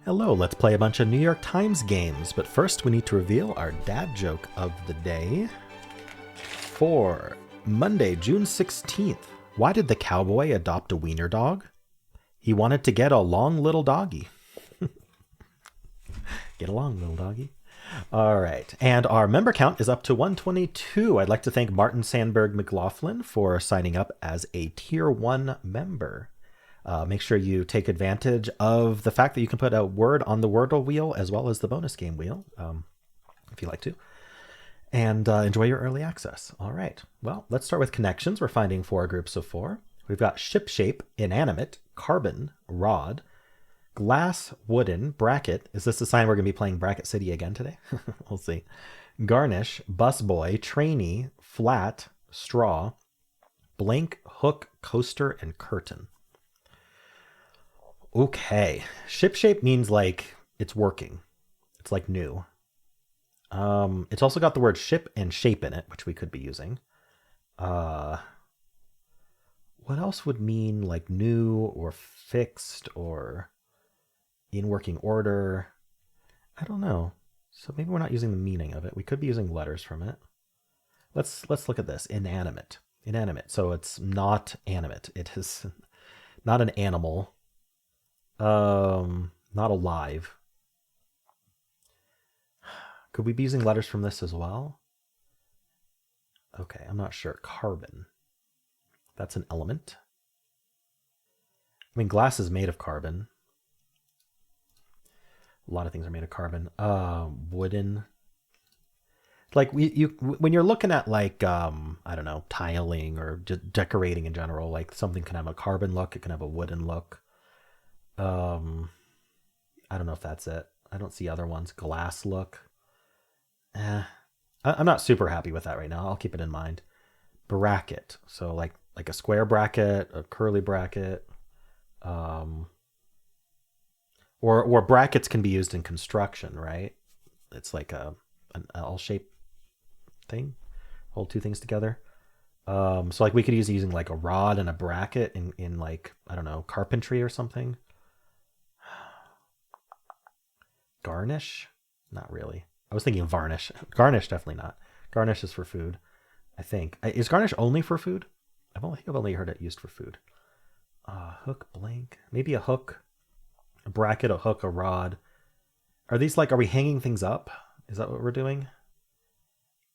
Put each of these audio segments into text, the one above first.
Hello, let's play a bunch of New York Times games, but first we need to reveal our dad joke of the day for Monday, June 16th. Why did the cowboy adopt a wiener dog? He wanted to get a long little doggy. Get along, little doggy. All right, and our member count is up to 122. I'd like to thank Martin Sandberg McLaughlin for signing up as a Tier 1 member. Make sure you take advantage of the fact that you can put a word on the Wordle wheel as well as the bonus game wheel, if you like to, and enjoy your early access. All right, well, let's start with connections. We're finding 4 groups of 4. We've got ship shape, inanimate, carbon, rod, glass, wooden, bracket. Is this a sign we're going to be playing Bracket City again today? We'll see. Garnish, busboy, trainee, flat, straw, blank, hook, coaster, and curtain. Okay, ship shape means like it's working. It's like new. It's also got the word ship and shape in it, which we could be using. What else would mean like new or fixed or in working order? I don't know. So maybe we're not using the meaning of it. We could be using letters from it. Let's look at this. Inanimate. Inanimate. So it's not animate. It is not an animal. Not alive. Could we be using letters from this as well? Okay, I'm not sure. Carbon. That's an element. I mean, glass is made of carbon. A lot of things are made of carbon. Wooden. Like when you're looking at like I don't know, tiling or just decorating in general, like something can have a carbon look, it can have a wooden look. I don't know if that's it. I don't see other ones. Glass look. I'm not super happy with that right now. I'll keep it in mind. Bracket. So like a square bracket, a curly bracket. Or brackets can be used in construction, right? It's like an L-shaped thing. Hold two things together. So like we could use using like a rod and a bracket in like, I don't know, carpentry or something. Garnish? Not really. I was thinking varnish. Garnish, definitely not. Garnish is for food, I think. Is garnish only for food? I've only heard it used for food. Hook, blank. Maybe a hook, a bracket, a hook, a rod. Are we hanging things up? Is that what we're doing?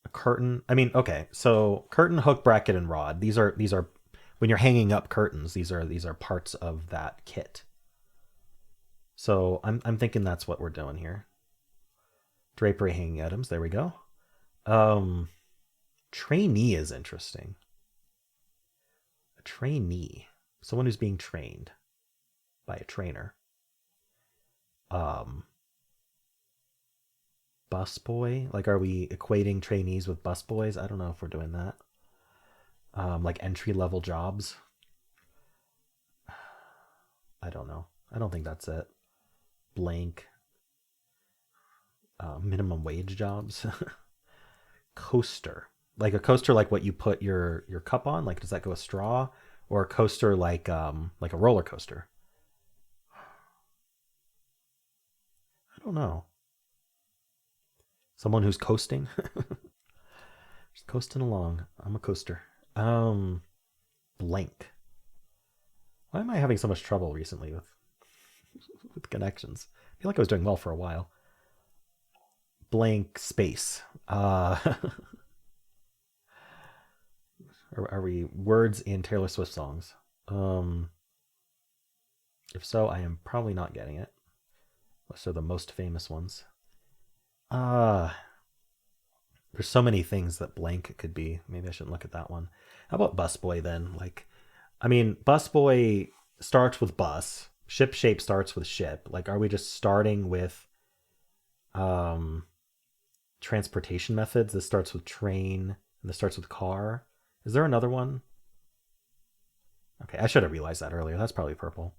A curtain. I mean, okay. So curtain, hook, bracket, and rod. These are when you're hanging up curtains. These are parts of that kit. So I'm thinking that's what we're doing here. Drapery, hanging items. There we go. Trainee is interesting. A trainee, someone who's being trained by a trainer. Busboy. Like, are we equating trainees with busboys? I don't know if we're doing that. Like entry level jobs. I don't know. I don't think that's it. Blank. Minimum wage jobs. Coaster. Like a coaster, like what you put your cup on. Like, does that go a straw, or a coaster like a roller coaster? I don't know. Someone who's coasting. Just coasting along. I'm a coaster. Blank. Why am I having so much trouble recently with connections? I feel like I was doing well for a while. Blank space. Are we words in Taylor Swift songs? If so, I am probably not getting it. Those are the most famous ones. There's so many things that blank could be. Maybe I shouldn't look at that one. How about busboy then? Like, I mean, busboy starts with bus. Ship shape starts with ship. Like, are we just starting with transportation methods? This starts with train, and this starts with car. Is there another one? Okay, I should have realized that earlier. That's probably purple.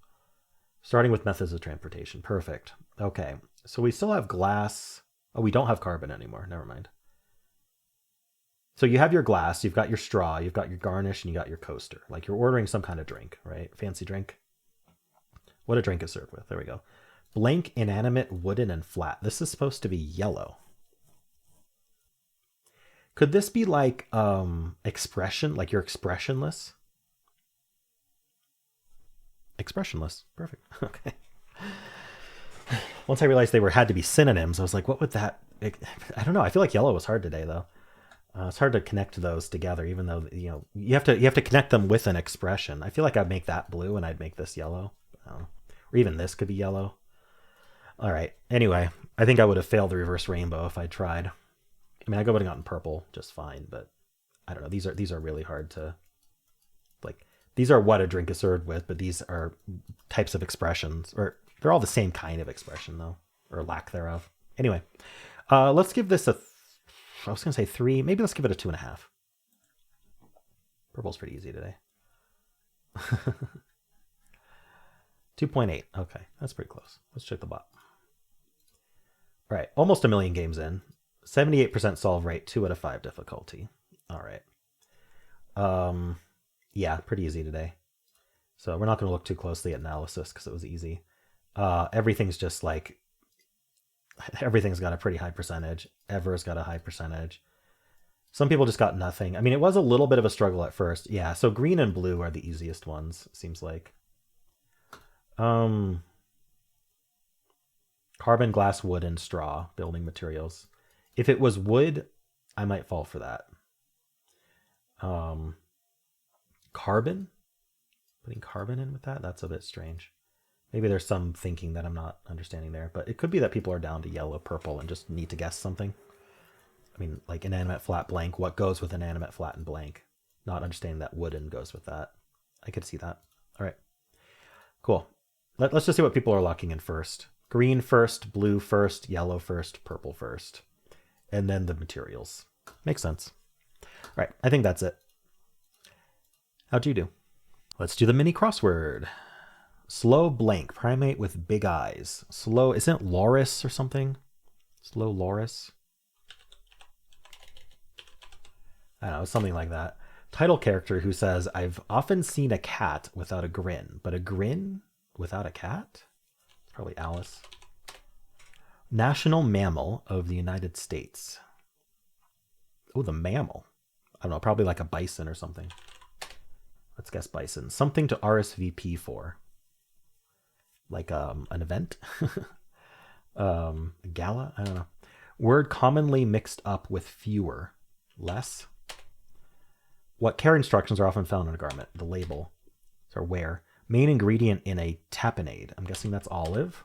Starting with methods of transportation. Perfect. Okay, so we still have glass. Oh, we don't have carbon anymore. Never mind. So you have your glass, you've got your straw, you've got your garnish, and you got your coaster. Like you're ordering some kind of drink, right? Fancy drink. What a drink is served with. There we go. Blank, inanimate, wooden, and flat. This is supposed to be yellow. Could this be like expression, like you're expressionless? Expressionless. Perfect. Okay. Once I realized they had to be synonyms, I was like, what would that... I don't know. I feel like yellow was hard today, though. It's hard to connect those together, even though, you know, you have to connect them with an expression. I feel like I'd make that blue and I'd make this yellow. Or even this could be yellow. All right. Anyway, I think I would have failed the reverse rainbow if I tried. I mean, I would have gotten purple just fine, but I don't know. These are really hard to, like, these are what a drink is served with, but these are types of expressions, or they're all the same kind of expression, though, or lack thereof. Anyway, let's give this a, I was going to say 3. Maybe let's give it a 2.5. Purple's pretty easy today. 2.8. Okay, that's pretty close. Let's check the bot. All right, almost a million games in. 78% solve rate, 2 out of 5 difficulty. All right. Yeah, pretty easy today. So we're not going to look too closely at analysis because it was easy. Everything's just like, everything's got a pretty high percentage. Ever's got a high percentage. Some people just got nothing. I mean, it was a little bit of a struggle at first. Yeah, so green and blue are the easiest ones, it seems like. Carbon, glass, wood, and straw, building materials. If it was wood, I might fall for that. Carbon? Putting carbon in with that? That's a bit strange. Maybe there's some thinking that I'm not understanding there, but it could be that people are down to yellow, purple, and just need to guess something. I mean, like inanimate, flat, blank. What goes with inanimate, flat, and blank? Not understanding that wooden goes with that. I could see that. All right. Cool. Let's just see what people are locking in first. Green first, blue first, yellow first, purple first. And then the materials. Makes sense. All right. I think that's it. How'd you do? Let's do the mini crossword. Slow blank, primate with big eyes. Slow, isn't it loris or something? Slow loris? I don't know, something like that. Title character who says, I've often seen a cat without a grin, but a grin without a cat? Probably Alice. National mammal of the United States. Oh, the mammal. I don't know, probably like a bison or something. Let's guess bison. Something to RSVP for. Like an event? A gala? I don't know. Word commonly mixed up with fewer. Less. What care instructions are often found on a garment? The label. So where. Main ingredient in a tapenade. I'm guessing that's olive.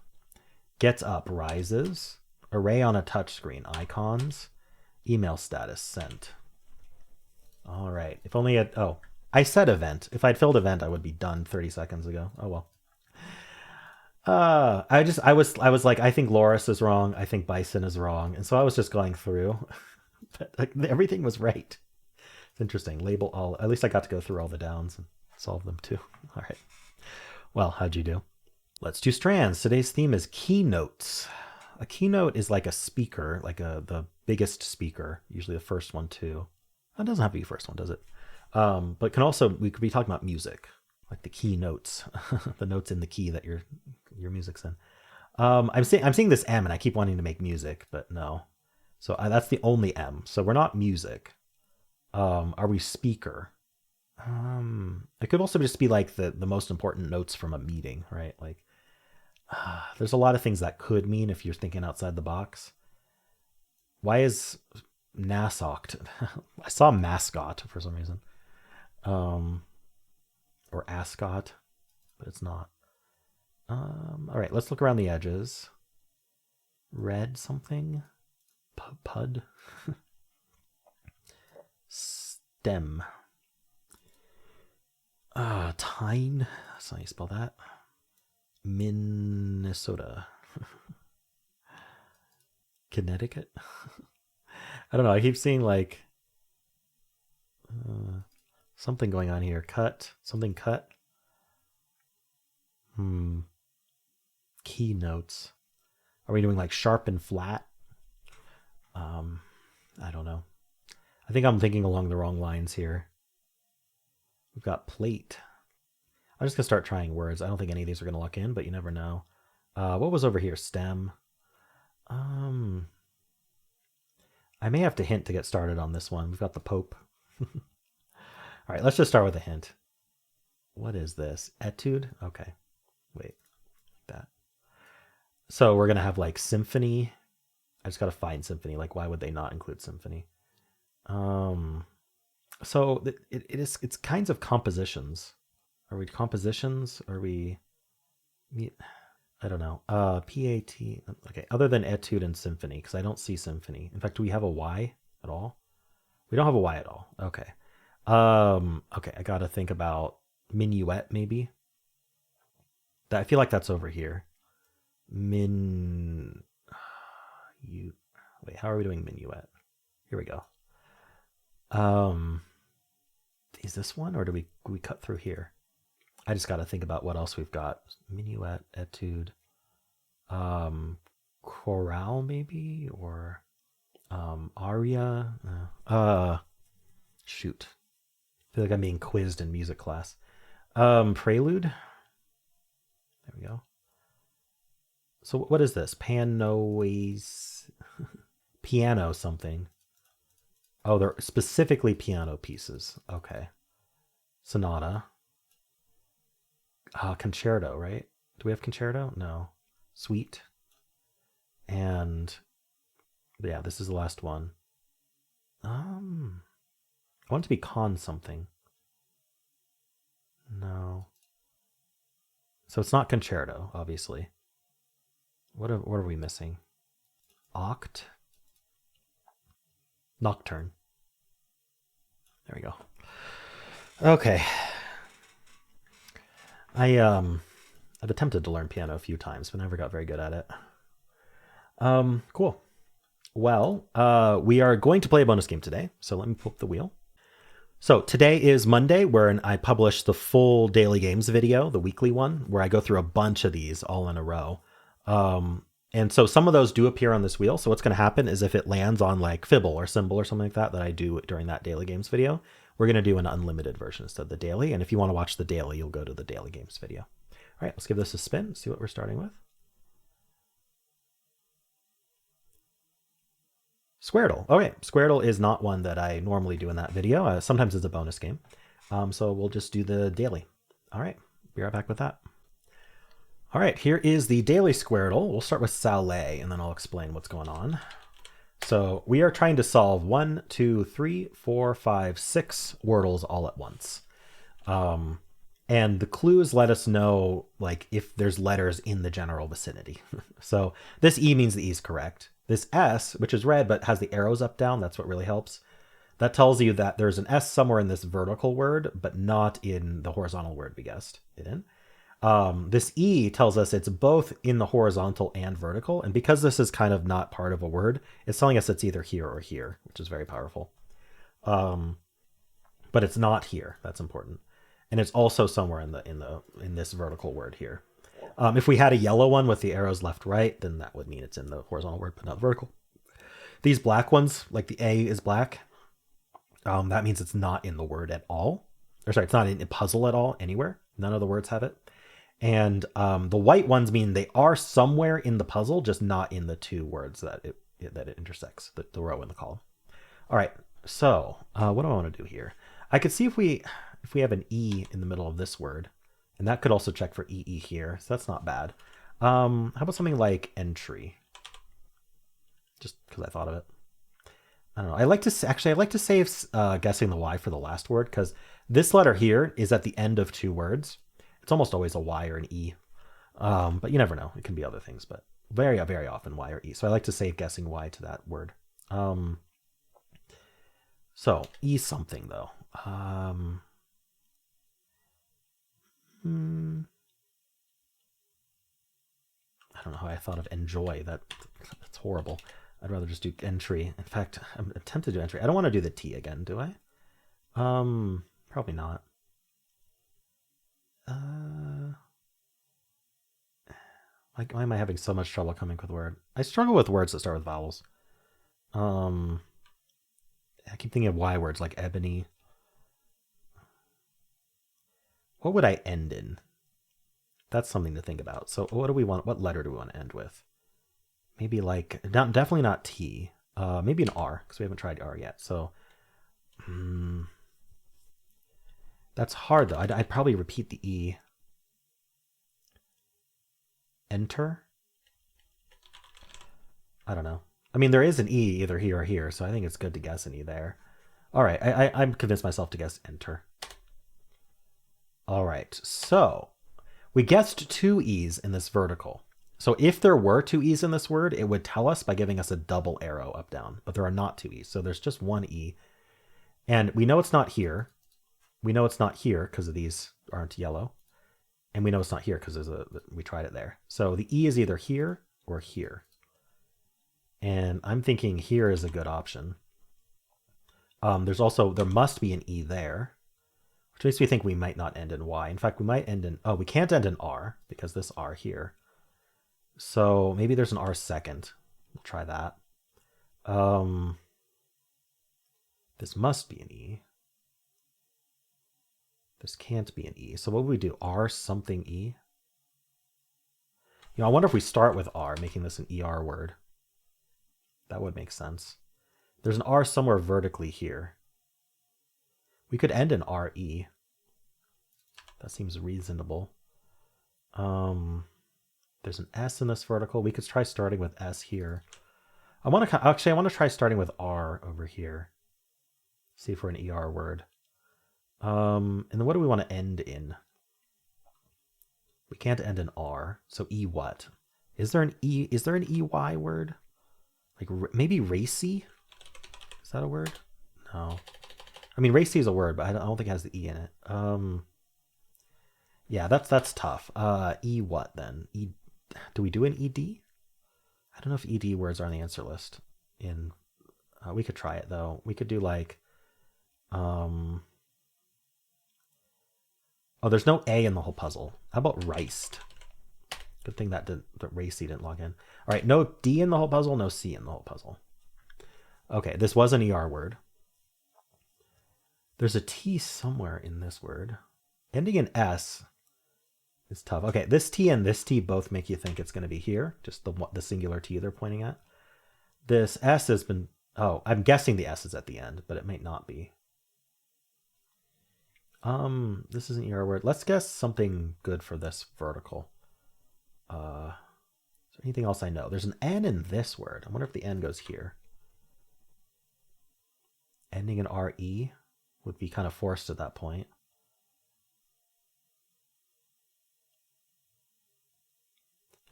Gets up, rises. Array on a touchscreen. Icons. Email status, sent. All right. If only it... Oh, I said event. If I'd filled event, I would be done 30 seconds ago. Oh, well. I was like, I think Loris is wrong. I think Bison is wrong. And so I was just going through. But like, everything was right. It's interesting. Label all. At least I got to go through all the downs and solve them too. All right. Well, how'd you do? Let's do strands. Today's theme is keynotes. A keynote is like a speaker, like the biggest speaker, usually the first one too. That doesn't have to be the first one, does it? But can also, we could be talking about music, like the key notes, the notes in the key that your music's in. I'm seeing this M and I keep wanting to make music, but no. So that's the only M. So we're not music. Are we speaker? It could also just be like the most important notes from a meeting, right? Like, there's a lot of things that could mean if you're thinking outside the box. Why is Nassocked? I saw mascot for some reason. Or ascot, but it's not. All right, let's look around the edges. Red something? Pud? Stem. Tyne. That's how you spell that. Minnesota. Connecticut. I don't know. I keep seeing like something going on here. Cut. Something cut. Keynotes. Are we doing like sharp and flat? I don't know. I think I'm thinking along the wrong lines here. We've got plate. I'm just going to start trying words. I don't think any of these are going to lock in, but you never know. What was over here? Stem. I may have to hint to get started on this one. We've got the Pope. All right, let's just start with a hint. What is this? Etude? Okay. Wait. That. So we're going to have like symphony. I just got to find symphony. Like, why would they not include symphony? So it's kinds of compositions. Are we compositions? Are we... I don't know. PAT. Okay, other than etude and symphony, because I don't see symphony. In fact, do we have a Y at all? We don't have a Y at all. Okay. Okay, I got to think about minuet, maybe. I feel like that's over here. Wait, how are we doing minuet? Here we go. Is this one, or do we cut through here? I just got to think about what else we've got. Minuet, etude, chorale maybe, or aria. Shoot. I feel like I'm being quizzed in music class. Prelude. There we go. So what is this? Piano something. Oh, they're specifically piano pieces. Okay. Sonata. Concerto, right? Do we have concerto? No. Suite. And yeah, this is the last one. I want it to be con something. No. So it's not concerto, obviously. What are we missing? Oct. Nocturne. There we go. Okay. I've attempted to learn piano a few times, but never got very good at it. Cool. Well, we are going to play a bonus game today, so let me pull up the wheel. So today is Monday, where I publish the full Daily Games video, the weekly one, where I go through a bunch of these all in a row. And so some of those do appear on this wheel. So what's going to happen is if it lands on like Fibble or Symbol or something like that I do during that Daily Games video, we're going to do an unlimited version instead of the daily. And if you want to watch the daily, you'll go to the Daily Games video. All right, let's give this a spin, see what we're starting with. Squirtle. Okay, Squirtle is not one that I normally do in that video. Sometimes it's a bonus game. So we'll just do the daily. All right, be right back with that. All right, here is the daily Squirtle. We'll start with Saleh, and then I'll explain what's going on. So we are trying to solve 1, 2, 3, 4, 5, 6 Wordles all at once. And the clues let us know like if there's letters in the general vicinity. So this E means the E is correct. This S, which is red but has the arrows up down, that's what really helps. That tells you that there's an S somewhere in this vertical word, but not in the horizontal word we guessed it in. This E tells us it's both in the horizontal and vertical. And because this is kind of not part of a word, it's telling us it's either here or here, which is very powerful. But it's not here. That's important. And it's also somewhere in this vertical word here. If we had a yellow one with the arrows left, right, then that would mean it's in the horizontal word, but not vertical. These black ones, like the A is black. That means it's not in the word at all. Or sorry, it's not in a puzzle at all, anywhere. None of the words have it. And the white ones mean they are somewhere in the puzzle, just not in the two words that it intersects, the row and the column. All right, so what do I want to do here? I could see if we have an E in the middle of this word, and that could also check for EE here, so that's not bad. How about something like entry? Just because I thought of it. I don't know. I like to save guessing the Y for the last word, because this letter here is at the end of two words. It's almost always a Y or an E, but you never know. It can be other things, but very, very often Y or E. So I like to save guessing Y to that word. So E something though. I don't know how I thought of enjoy. That's horrible. I'd rather just do entry. In fact, I'm tempted to do entry. I don't want to do the T again, do I? Probably not. Why am I having so much trouble coming up with a word? I struggle with words that start with vowels. I keep thinking of Y words like ebony. What would I end in? That's something to think about. So what do we want? What letter do we want to end with? Maybe like, definitely not T. Maybe an R, because we haven't tried R yet. So that's hard, though. I'd probably repeat the E. Enter? I don't know. I mean, there is an E either here or here, so I think it's good to guess an E there. All right, I'm convinced myself to guess enter. All right, so we guessed 2 E's in this vertical. So if there were 2 E's in this word, it would tell us by giving us a double arrow up, down. But there are not 2 E's, so there's just 1 E. And we know it's not here. We know it's not here because of these aren't yellow. And we know it's not here because we tried it there. So the E is either here or here. And I'm thinking here is a good option. There must be an E there, which makes me think we might not end in Y. In fact, we might end in, we can't end in R because this R here. So maybe there's an R second. We'll try that. This must be an E. This can't be an E. So what would we do? R something E? I wonder if we start with R, making this an ER word. That would make sense. There's an R somewhere vertically here. We could end in RE. That seems reasonable. There's an S in this vertical. We could try starting with S here. I want to try starting with R over here. See if we're an ER word. And then what do we want to end in? We can't end in R. So E what? Is there an E? Is there an EY word? Like maybe racy? Is that a word? No. I mean, racy is a word, but I don't think it has the E in it. Yeah, that's tough. E what then? E. Do we do an ED? I don't know if ED words are on the answer list. We could try it though. We could do like, oh, there's no A in the whole puzzle. How about riced? Good thing that racy didn't log in. All right, no D in the whole puzzle, no C in the whole puzzle. Okay, this was an ER word. There's a T somewhere in this word. Ending in S is tough. Okay, this T and this T both make you think it's going to be here. Just the singular T they're pointing at. This S has been... Oh, I'm guessing the S is at the end, but it might not be. This is an ER word. Let's guess something good for this vertical. Is there anything else I know? There's an N in this word. I wonder if the N goes here. Ending in RE would be kind of forced at that point.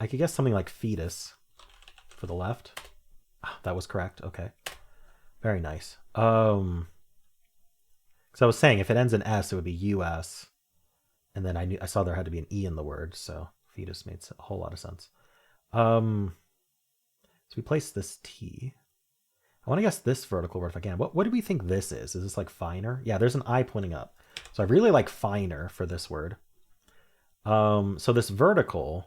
I could guess something like fetus for the left. Oh, that was correct. Okay. Very nice. Because I was saying if it ends in S, it would be US. And then I saw there had to be an E in the word, so fetus made a whole lot of sense. So we place this T. I want to guess this vertical word if I can. What do we think this is? Is this like finer? Yeah, there's an I pointing up. So I really like finer for this word. So this vertical,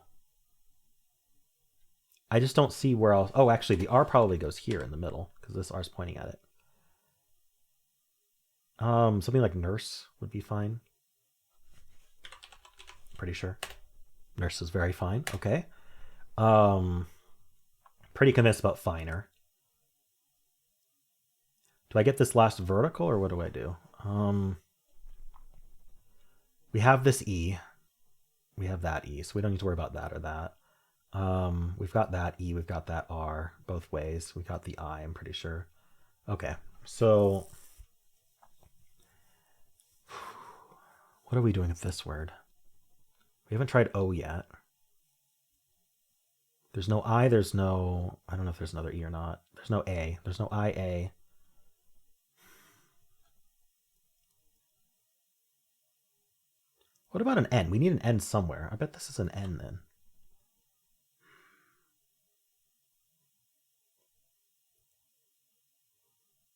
I just don't see where else. Oh, actually, the R probably goes here in the middle because this R is pointing at it. Something like nurse would be fine. Pretty sure. Nurse is very fine. Okay. Pretty convinced about finer. Do I get this last vertical or what do I do? We have this E. We have that E, so we don't need to worry about that or that. We've got that E, we've got that R both ways. We got the I, I'm pretty sure. Okay, so what are we doing with this word? We haven't tried O yet. There's no I, there's no, I don't know if there's another E or not. There's no A, there's no IA. What about an N? We need an N somewhere. I bet this is an N then.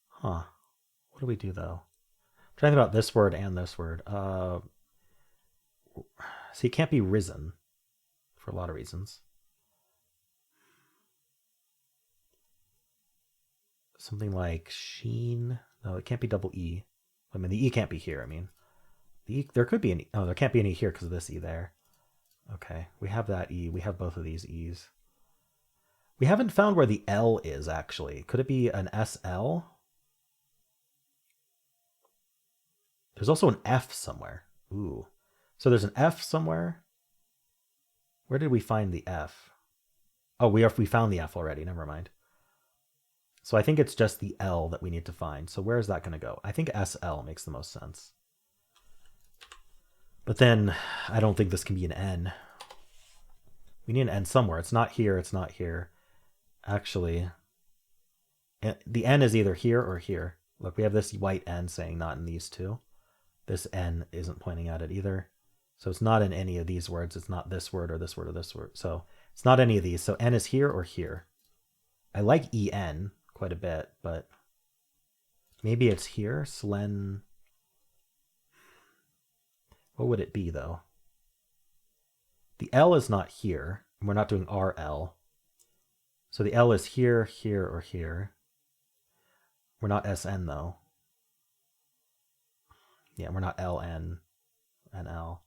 Huh. What do we do though? I'm trying to think about this word and this word. See, it can't be risen for a lot of reasons. Something like sheen. No, it can't be double E. I mean, the E can't be here. I mean, the E, there could be an E. Oh, there can't be any here because of this E there. Okay, we have that E. We have both of these E's. We haven't found where the L is, actually. Could it be an SL? There's also an F somewhere. Ooh. So there's an F somewhere. Where did we find the F? Oh, we found the F already. Never mind. So I think it's just the L that we need to find. So where is that going to go? I think SL makes the most sense. But then I don't think this can be an N. We need an N somewhere. It's not here. It's not here. Actually, the N is either here or here. Look, we have this white N saying not in these two. This N isn't pointing at it either. So it's not in any of these words. It's not this word or this word or this word. So it's not any of these. So N is here or here. I like EN quite a bit, but maybe it's here. Slen. What would it be, though? The L is not here. And we're not doing RL. So the L is here, here, or here. We're not SN, though. Yeah, we're not LN and L.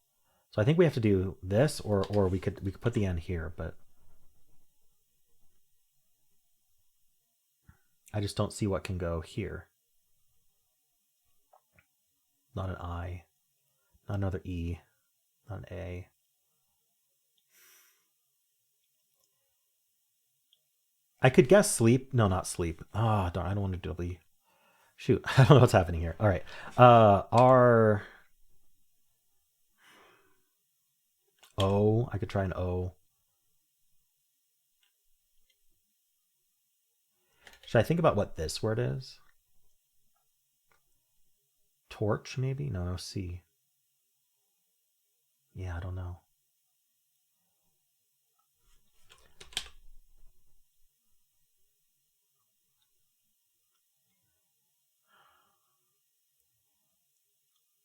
So I think we have to do this, or we could put the N here, but I just don't see what can go here. Not an I, not another E, not an A. I could guess sleep. No, not sleep. Ah, darn, I don't want to doubly. Shoot, I don't know what's happening here. All right. R. O. I could try an O. Should I think about what this word is? Torch, maybe? No, C. Yeah, I don't know.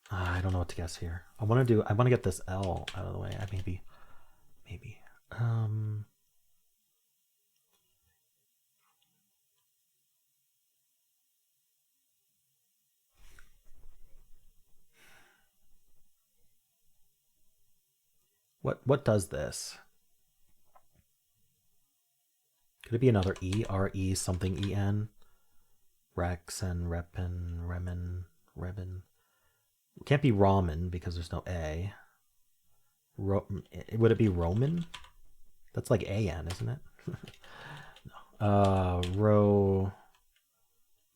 I don't know what to guess here. I want to get this L out of the way. Maybe. What does this? Could it be another E? R-E something E-N? Rex and Repin, Remin, Rebin. It can't be ramen because there's no A. Would it be Roman? That's like A-N, isn't it? No.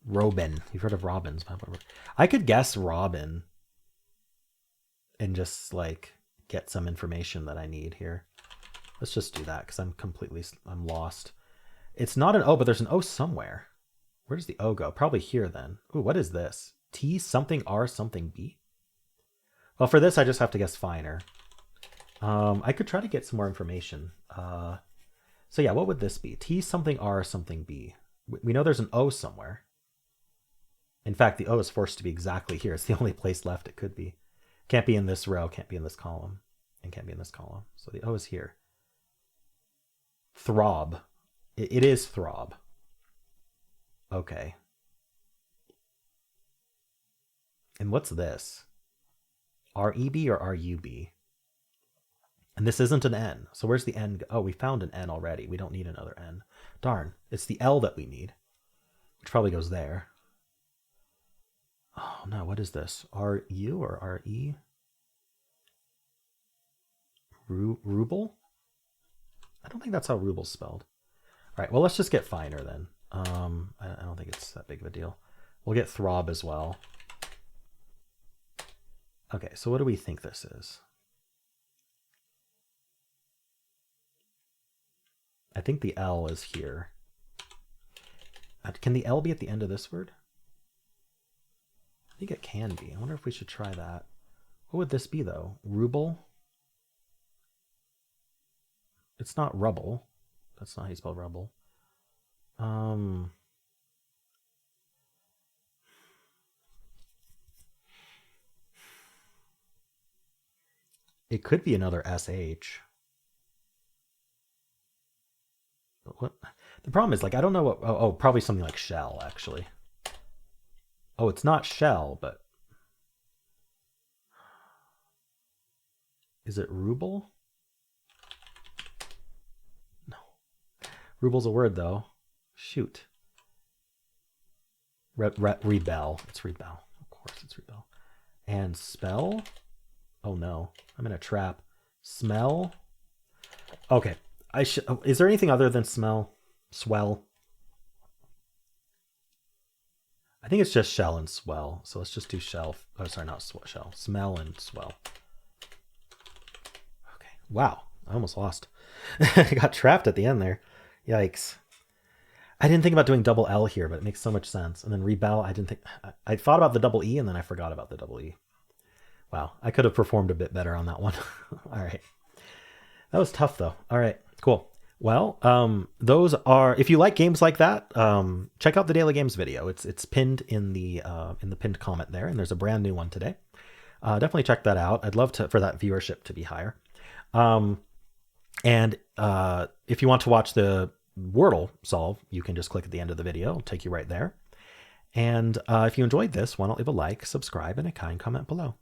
Robin. You've heard of Robins. I could guess Robin and just like get some information that I need here. Let's just do that because I'm lost. It's not an O, but there's an O somewhere. Where does the O go? Probably here then. Ooh, what is this? T something R something B? Well, for this, I just have to guess finer. I could try to get some more information. So yeah, what would this be? T something R something B. We know there's an O somewhere. In fact, the O is forced to be exactly here. It's the only place left it could be. Can't be in this row, can't be in this column, and can't be in this column. So the O is here. Throb. It is throb. Okay. And what's this? R-E-B or R-U-B? And this isn't an N. So where's the N? Oh, we found an N already. We don't need another N. Darn. It's the L that we need, which probably goes there. Oh, no. What is this? R-U or R-E? Ruble? I don't think that's how ruble's spelled. All right. Well, let's just get finer then. I don't think it's that big of a deal. We'll get throb as well. Okay. So what do we think this is? I think the L is here. Can the L be at the end of this word? I think it can be. I wonder if we should try that. What would this be, though? Ruble? It's not rubble. That's not how you spell rubble. It could be another SH. What? The problem is, like, I don't know what... Oh, probably something like shell, actually. Oh, it's not shell, but... Is it ruble? Ruble's a word, though. Shoot. Rebel. It's rebel. Of course it's rebel. And spell? Oh, no. I'm in a trap. Smell? Okay. Is there anything other than smell? Swell? I think it's just shell and swell. So let's just do shell. Oh, sorry, not shell. Smell and swell. Okay. Wow. I almost lost. I got trapped at the end there. Yikes. I didn't think about doing double L here, but it makes so much sense. And then rebel, I didn't think... I thought about the double E, and then I forgot about the double E. Wow. I could have performed a bit better on that one. All right. That was tough, though. All right. Cool. Well, those are, if you like games like that, check out the Daily Games video. It's pinned in the pinned comment there, and there's a brand new one today. Definitely check that out. I'd love for that viewership to be higher. And if you want to watch the Wordle solve, you can just click at the end of the video. It'll take you right there. And if you enjoyed this, why not leave a like, subscribe, and a kind comment below.